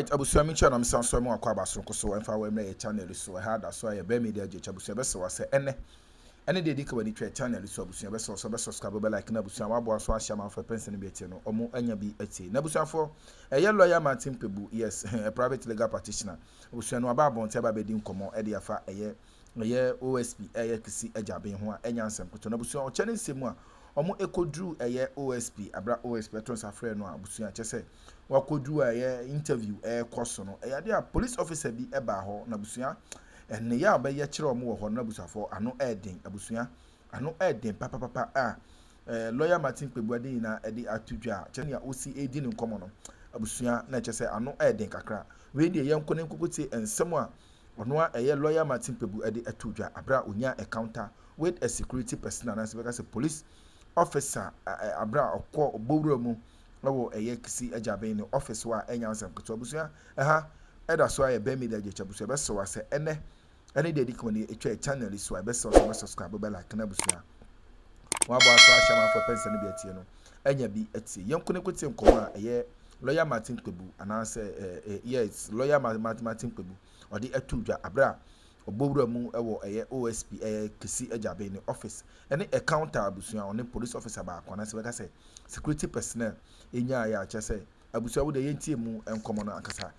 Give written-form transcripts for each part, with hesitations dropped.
right, Abusia Micha and Sam Somo Aquabaso, so if I were a channel, so I had that's why a bear media Jabusia Besso was any day when you trade channel, so Abusia Besso, so subscribe like Nabusia, Wabo, so I shall for Pension Betino, or more any be a tea. Nabusia for a young lawyer, Martin Kpebu, yes, a private legal practitioner, Abusia no Babo, Taba Bedin Como, Ediafa, a year OSP, a year to see a job in one, and Yansen, Cotonabusia, or Chinese Simua, or more echo drew a year OSP, a bra OSP, Patrons are friend, no Abusia, Chese. Wako do a interview course no a police officer bi eba ho na busua ene ya ba ye kire omo ho na busafo ano eden abusua ano eden papa lawyer Martin Kpebu ade na ede atudwa kene ya osi edi ne nkomo no abusua na kye se ano eden kakra we de ye nkone nkokote ensem a ono a lawyer Martin Kpebu ade atudwa abra onya encounter with a security personnel na se be ka se police officer abra okọ obowura mu no kisi ajabe in office wa enyansam kuto abusua eda so aye be media je abusua be so wase ene de dikoni etwa channel so be so subscribe be like na abusua wa bo aso ahama for person bi atie no enya bi atie yenko ne kwete nkoma lawyer Martin Kpebu anase yes lawyer Martin Kpebu odi atudwa abra obowura mu OSP kisi ajabe in office ene counter abusua on police officer ba akwana se be ka se security personnel enya ya chese abusia wo de yentie mu enkomo no akasa.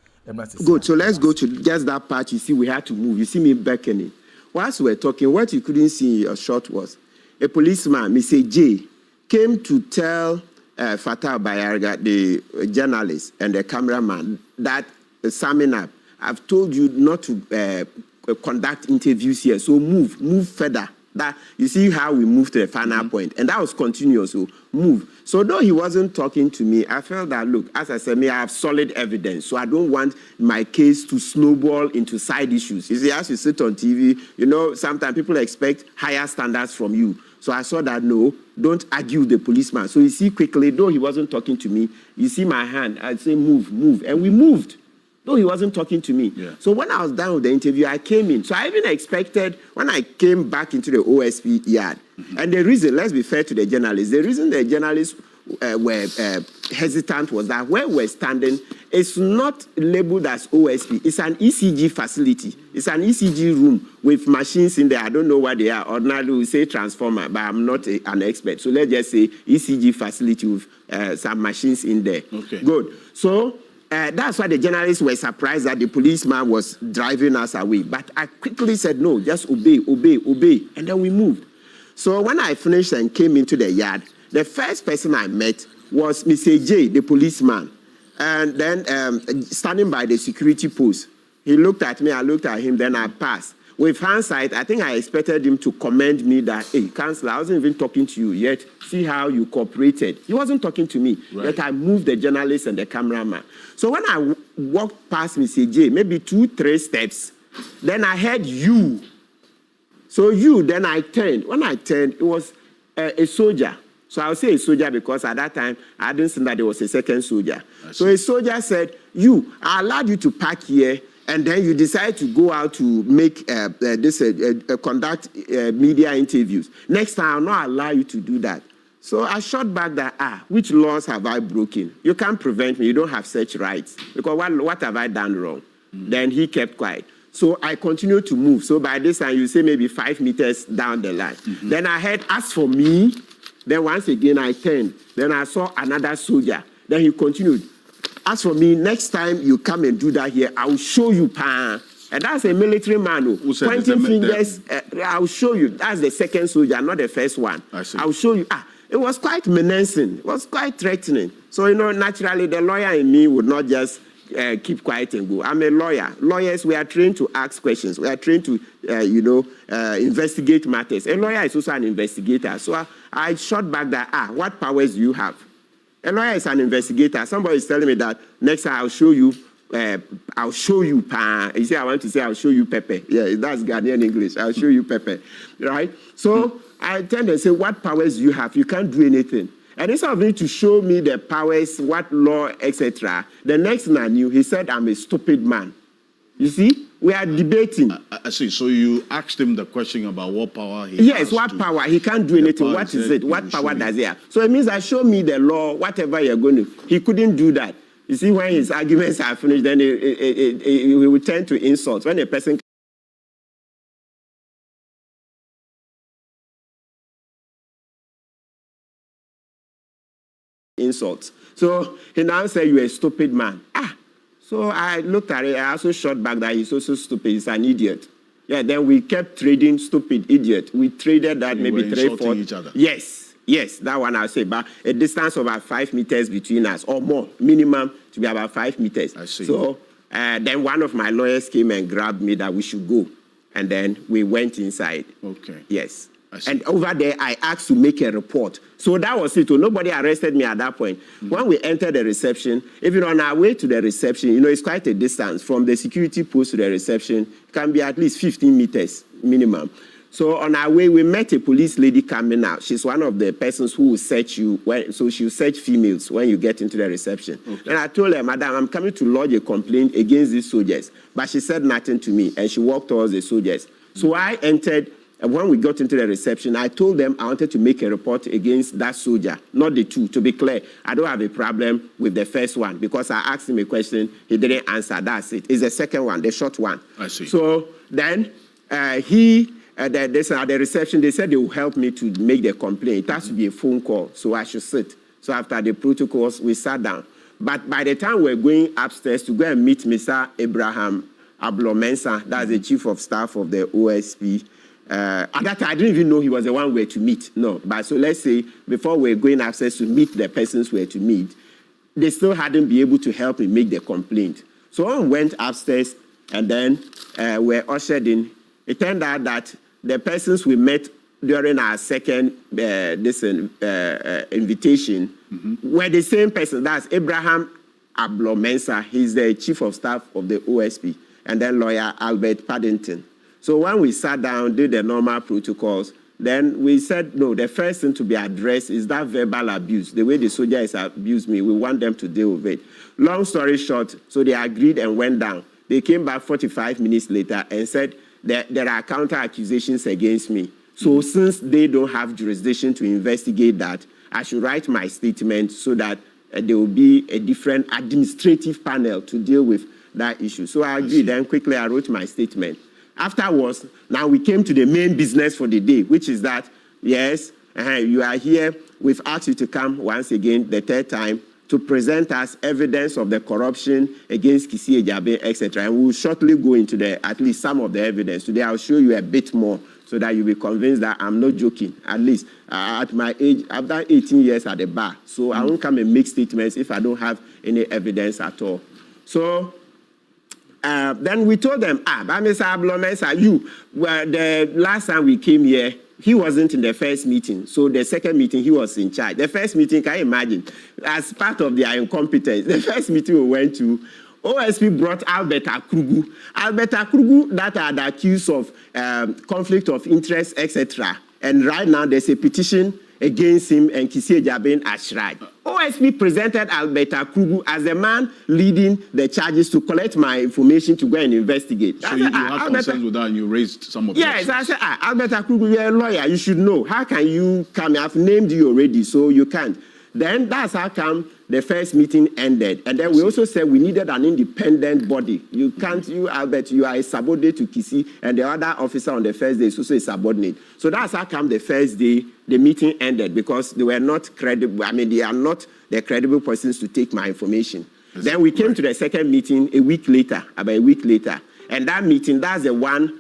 Good, so let's go to just that part. You see, we had to move. You see me beckoning. Whilst we were talking, what you couldn't see in your shot was a policeman, Mr. J, came to tell Fatah Bayarga, the journalist and the cameraman, that summing up, I've told you not to conduct interviews here, so move further. That you see how we moved to the final point, and that was continuous. So move. So though he wasn't talking to me, I felt that look, as I said, I have solid evidence, so I don't want my case to snowball into side issues. You see, as you sit on TV, you know, sometimes people expect higher standards from you. So I saw that no, don't argue with the policeman. So you see quickly, though he wasn't talking to me, you see my hand, I'd say move, and we moved. Though he wasn't talking to me. Yeah. So when I was done with the interview, I came in. So I even expected, when I came back into the OSP yard, and the reason, let's be fair to the journalists, the reason the journalists were hesitant was that where we're standing, it's not labeled as OSP. It's an ECG facility. It's an ECG room with machines in there. I don't know what they are. Ordinarily, we say transformer, but I'm not an expert. So let's just say ECG facility with some machines in there. Okay. Good. So that's why the journalists were surprised that the policeman was driving us away. But I quickly said, no, just obey. And then we moved. So when I finished and came into the yard, the first person I met was Mr. J, the policeman. And then standing by the security post, he looked at me, I looked at him, then I passed. With hindsight, I think I expected him to commend me that, hey, Counselor, I wasn't even talking to you yet. See how you cooperated. He wasn't talking to me. Right. Yet I moved the journalist and the cameraman. So when I walked past Mr. J, maybe 2-3 steps, then I heard you. So you, then I turned. When I turned, it was a soldier. So I'll say a soldier because at that time, I didn't think that there was a second soldier. So a soldier said, you, I allowed you to park here, and then you decide to go out to make conduct media interviews. Next time, I'll not allow you to do that. So I shot back that, which laws have I broken? You can't prevent me. You don't have such rights. Because what have I done wrong? Then he kept quiet. So I continued to move. So by this time, you say maybe 5 meters down the line. Then I heard, as for me, then once again I turned. Then I saw another soldier. Then he continued. As for me, next time you come and do that here, I'll show you, pa. And that's a military man, pointing fingers. I'll show you. That's the second soldier, not the first one. I'll show you. It was quite menacing. It was quite threatening. So, you know, naturally, the lawyer in me would not just keep quiet and go. I'm a lawyer. Lawyers, we are trained to ask questions. We are trained to, investigate matters. A lawyer is also an investigator. So I shot back that, what powers do you have? A lawyer is an investigator. Somebody is telling me that next time I'll show you, pa. You say, I want to say, I'll show you pepper. Yeah, that's Ghanaian English. I'll show you pepper, right? So I tend to say, what powers do you have? You can't do anything. And instead of him to show me the powers, what law, etc., the next thing I knew, he said, I'm a stupid man. You see, we are debating. I see. So you asked him the question about what power he has. Yes, what power? He can't do anything. What is it? What power does he have? So it means that show me the law, whatever you're going to. He couldn't do that. You see, when his arguments are finished, then it will turn to insults. When a person insults. So he now said, "You're a stupid man." So I looked at it. I also shot back that he's also stupid. He's an idiot. Yeah, then we kept trading stupid idiot. We traded that You maybe were 3 insulting 4. each other. Yes, that one I'll say. But a distance of about 5 meters between us, or more, minimum to be about 5 meters. I see. So then one of my lawyers came and grabbed me that we should go. And then we went inside. Okay. Yes. I see. And over there, I asked to make a report. So that was it. So nobody arrested me at that point. When we entered the reception, even on our way to the reception, it's quite a distance from the security post to the reception. It can be at least 15 meters minimum. So on our way, we met a police lady coming out. She's one of the persons who will search you. So she will search females when you get into the reception. Okay. And I told her, "Madam, I'm coming to lodge a complaint against these soldiers." But she said nothing to me, and she walked towards the soldiers. So I entered. And when we got into the reception, I told them I wanted to make a report against that soldier, not the two. To be clear, I don't have a problem with the first one because I asked him a question, he didn't answer. That's it. It's the second one, the short one. I see. So then at the reception, they said they will help me to make the complaint. It has to be a phone call, so I should sit. So after the protocols, we sat down. But by the time we're going upstairs to go and meet Mr. Abraham Ablomensa, that's the chief of staff of the OSP, at that time, I didn't even know he was the one we were to meet. No, but so let's say before we're going upstairs to meet the persons we were to meet, they still hadn't been able to help me make the complaint. So I went upstairs and then we're ushered in. It turned out that the persons we met during our second invitation were the same person. That's Abraham Ablomensa. He's the chief of staff of the OSP. And then lawyer Albert Paddington. So when we sat down, did the normal protocols, then we said, no, the first thing to be addressed is that verbal abuse. The way the soldier has abused me, we want them to deal with it. Long story short, so they agreed and went down. They came back 45 minutes later and said that there are counter accusations against me. So since they don't have jurisdiction to investigate that, I should write my statement so that there will be a different administrative panel to deal with that issue. So I agreed. Then quickly I wrote my statement. Afterwards, now we came to the main business for the day, which is that, yes, you are here. We've asked you to come once again, the third time, to present us evidence of the corruption against Kisi Ejabe, etc. And we'll shortly go into at least some of the evidence. Today, I'll show you a bit more so that you'll be convinced that I'm not joking. At least at my age, I've done 18 years at the bar. So I won't come and make statements if I don't have any evidence at all. So then we told them, Mr. Ablomensa, the last time we came here, he wasn't in the first meeting. So the second meeting, he was in charge. The first meeting, can you imagine? As part of their incompetence, the first meeting we went to, OSP brought Albert Akrugu. Albert Akrugu that are accused of conflict of interest, etc. And right now, there's a petition against him and Kisi Ejabe Ashraj. OSP presented Albert Akrugu as the man leading the charges to collect my information to go and investigate. So you had concerns with that and you raised some of the Yes, I said, Albert Akrugu, you're a lawyer, you should know. How can you come? I've named you already, so you can't. Then that's how come the first meeting ended. And then we also said we needed an independent body. You can't, Albert, you are a subordinate to Kisi, and the other officer on the first day is also a subordinate. So that's how come the first day the meeting ended, because they were not credible. I mean, they are not the credible persons to take my information. Then we came to the second meeting about a week later. And that meeting, that's the one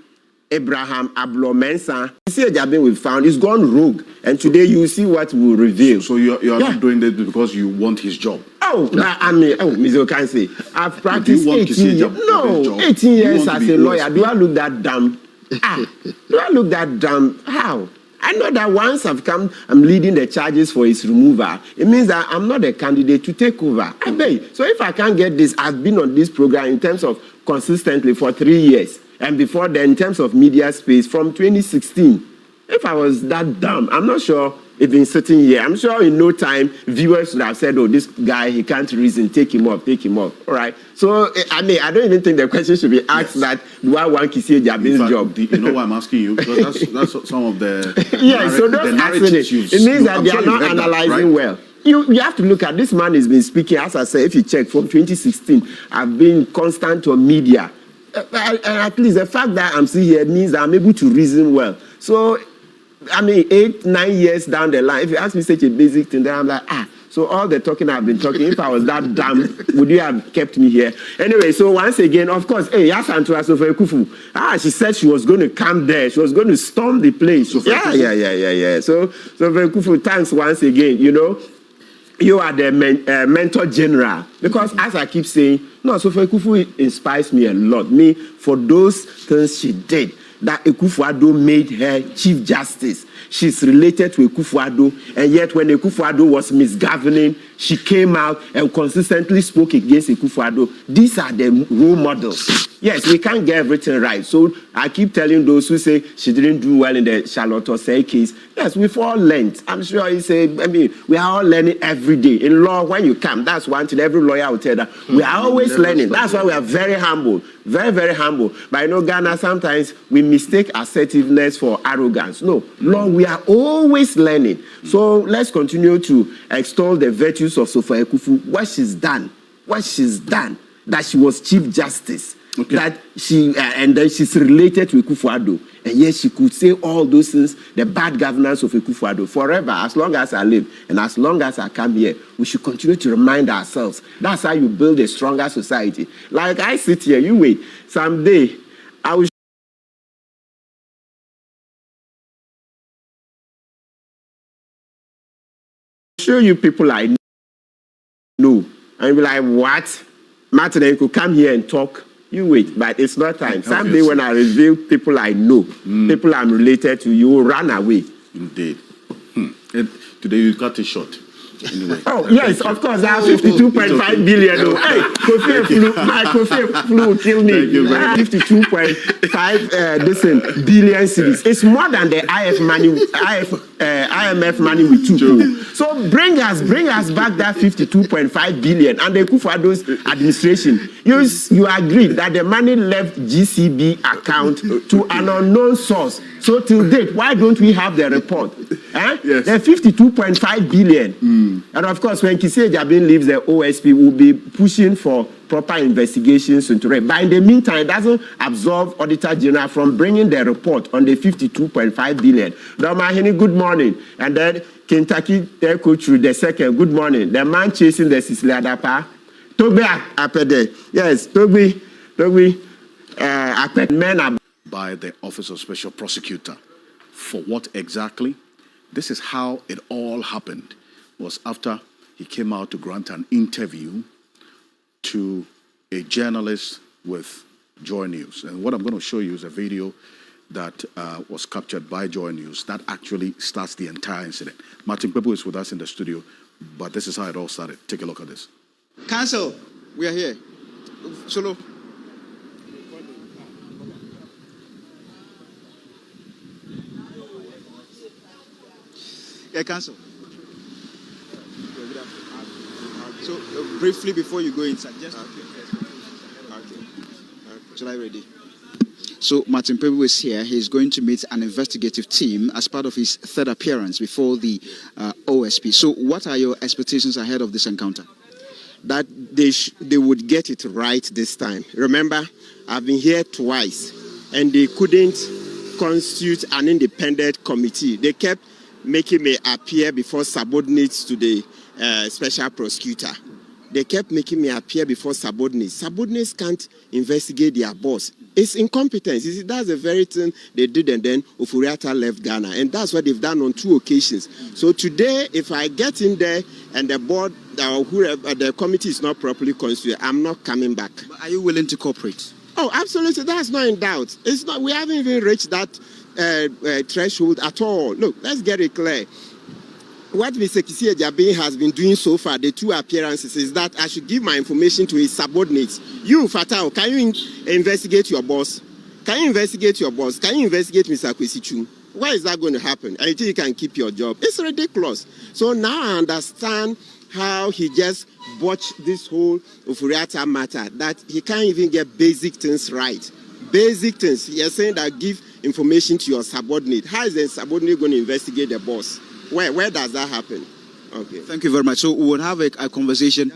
Abraham Ablomensa, Kisi Ejabe we found, is gone rogue. And today you see what we will reveal. So you are not doing this because you want his job? Mr. Okansi, I've practiced 18 years. No, 18 years as a lawyer. Do I look that dumb? Do I look that dumb? How? I know that once I'm leading the charges for his removal, it means that I'm not a candidate to take over. So if I can't get this, I've been on this program in terms of consistently for 3 years. And before then, in terms of media space, from 2016, if I was that dumb, I'm not sure if been sitting here. I'm sure in no time, viewers would have said, oh, this guy, he can't reason, take him off. All right. So, I don't even think the question should be asked that, do I want Kisi Ejabe's job? You know why I'm asking you? Because that's some of the so those asking it. It means that they are not analyzing well. You have to look at this man has been speaking, as I said, if you check from 2016, I've been constant on media. And at least the fact that I'm still here means that I'm able to reason well. So, I mean, 8, 9 years down the line, if you ask me such a basic thing, then I'm like, so all the talking I've been talking, if I was that dumb, would you have kept me here? Anyway, so once again, of course, she said she was going to come there. She was going to storm the place. Yeah. So Kufu, thanks once again, you know. You are the mentor general. Because as I keep saying, no, Sophia Kufu inspires me a lot. Me, for those things she did, that Akufo-Addo made her Chief Justice. She's related to Akufo-Addo, and yet when Akufo-Addo was misgoverning, she came out and consistently spoke against Akufo-Addo. These are the role models. Yes, we can't get everything right. So I keep telling those who say she didn't do well in the Charlotte Osei case, yes, we've all learned. I'm sure you say, we are all learning every day. In law, when you come, that's one thing every lawyer will tell that. We are always learning. That's why we are very humble. Very, very humble. But Ghana, sometimes we mistake assertiveness for arrogance. No, Lord, we are always learning. So let's continue to extol the virtues of Sophia Ekufu, what she's done, that she was Chief Justice. Okay. That she and then she's related to Akufo-Addo, and yes, she could say all those things, the bad governance of Akufo-Addo forever. As long as I live and as long as I come here, we should continue to remind ourselves. That's how you build a stronger society. Like I sit here, you wait. Someday I will show you people I know, and you'll be like, what? Martin, you could come here and talk. You wait, but it's not time. Someday when I reveal people I know, people I'm related to, you will run away. Indeed. And today you cut it short. Anyway. Oh, yes, of course. I have 52.5 billion. Hey, my coffee flu will kill me. 52.5 billion cedis. It's more than the IMF money we took. So bring us back that 52.5 billion. And the Akufo-Addo's administration, you agree that the money left GCB account to an unknown source. So till date, why don't we have the report? Yes. The 52.5 billion. And of course, when Kisei Jabin leaves the OSP, we'll be pushing for proper investigations into it. But in the meantime, it doesn't absolve Auditor General from bringing the report on the 52.5 billion. Domahini, good morning. And then Kentucky Coach the second, good morning. The man chasing the Sicily Adapa. Toby Apede. Yes, Toby Apede. Men by the Office of Special Prosecutor. For what exactly? This is how it all happened. Was after he came out to grant an interview to a journalist with Joy News. And what I'm going to show you is a video that was captured by Joy News that actually starts the entire incident. Martin Kpebu is with us in the studio, but this is how it all started. Take a look at this. Counsel, we are here. Solo. Yeah, Counsel. So, briefly before you go inside, just okay. Shall I ready? So, Martin Kpebu is here. He's going to meet an investigative team as part of his third appearance before the OSP. So, what are your expectations ahead of this encounter? That they would get it right this time. Remember, I've been here twice, and they couldn't constitute an independent committee. They kept making me appear before subordinates to the special prosecutor. They kept making me appear before subordinates. Subordinates can't investigate their boss. It's incompetence. You see, that's the very thing they did, and then Ofori-Atta left Ghana. And that's what they've done on 2 occasions. So today, if I get in there and the board or whoever, the committee is not properly constituted, I'm not coming back. But are you willing to cooperate? Oh, absolutely. That's not in doubt. It's not. We haven't even reached that threshold at all. Look, let's get it clear. What Mr. Kisei Jabin has been doing so far, the 2 appearances, is that I should give my information to his subordinates. You, Fatao, can you investigate your boss? Can you investigate your boss? Can you investigate Mr. Kwesichu? Why is that going to happen? And you think you can keep your job? It's ridiculous. So now I understand how he just botched this whole Ofori-Atta matter, that he can't even get basic things right. Basic things. You're saying that give information to your subordinate. How is the subordinate going to investigate the boss? Where does that happen? Okay. Thank you very much. So we would have a conversation.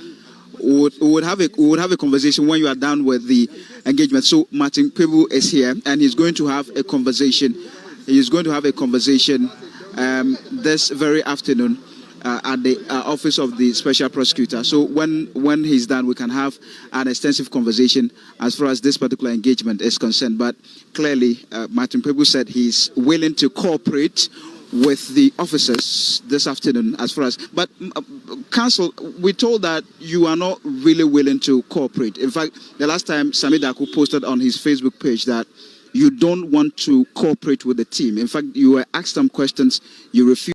We would have a conversation when you are done with the engagement. So Martin Kpebu is here, and he's going to have a conversation. He's going to have a conversation this very afternoon at the office of the special prosecutor. So when he's done, we can have an extensive conversation as far as this particular engagement is concerned. But clearly, Martin Kpebu said he's willing to cooperate with the officers this afternoon as far as, but counsel, we told that you are not really willing to cooperate. In fact, the last time Sami Daku posted on his Facebook page that you don't want to cooperate with the team. In fact, you were asked some questions, you refused.